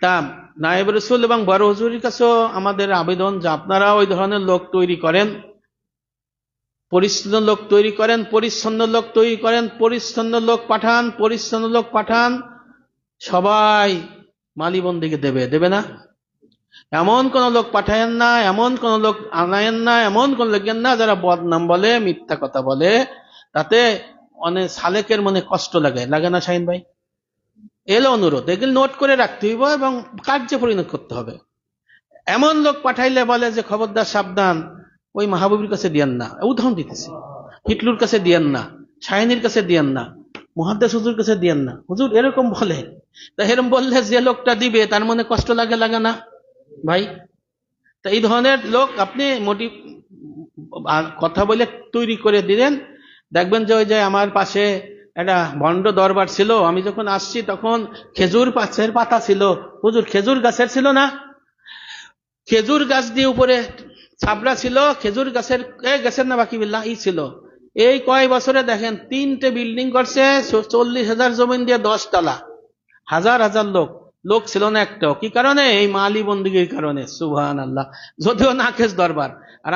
তা নায়েব রসুল এবং বড় হুজুরের কাছেও আমাদের আবেদন যে আপনারা ওই ধরনের লোক তৈরি করেন, পরিচ্ছন্ন লোক তৈরি করেন, পরিচ্ছন্ন লোক তৈরি করেন, পরিচ্ছন্ন লোক পাঠান, পরিচ্ছন্ন লোক পাঠান, সবাই মালিবন্দিকে দেবে, দেবে না? এমন কোন লোক পাঠায়েন না, এমন কোন লোক আনায়েন না, এমন কোন লোকেন না যারা বদনাম বলে, মিথ্যা কথা বলে, তাতে অনেক সালেকের মনে কষ্ট লাগে, লাগে না শাহিন ভাই? এলো অনুরোধ, এগুলো নোট করে রাখতে হইব এবং কার্যে পরিণত করতে হবে। এমন লোক পাঠাইলে বলে যে খবরদার সাবধান, ওই মাহবুবের কাছে দিয়েন না, উদাহরণ দিতেছি, হিটলুর কাছে দিয়েন না, শাহিনীর কাছে দিয়েন না, মুহাদ্দিস হুজুর কাছে দিয়েন না, হুজুর এরকম বলে। তা এরকম বললে যে লোকটা দিবে তার মনে কষ্ট লাগে, লাগে না ভাই? তা এই ধরনের লোক আপনি কথা বলে তৈরি করে দিলেন, দেখবেন যে ওই যে আমার পাশে একটা ভণ্ড দরবার ছিল, আমি যখন আসছি তখন খেজুর গাছের পাতা ছিল, হুজুর খেজুর গাছের ছিল না, খেজুর গাছ দিয়ে উপরে ছাবড়া ছিল, খেজুর গাছের গাছের না বাকি বিল্লাহ ই ছিল। এই কয় বছরে দেখেন 3টে বিল্ডিং করছে, 40,000 জমিন দিয়ে 10 তলা, হাজার হাজার লোক, লোক ছিল না একটাও। কি কারণে? এই মালি বন্দিগির কারণে। সুবহানাল্লাহ। যদিও নাকেশ দরবার। আর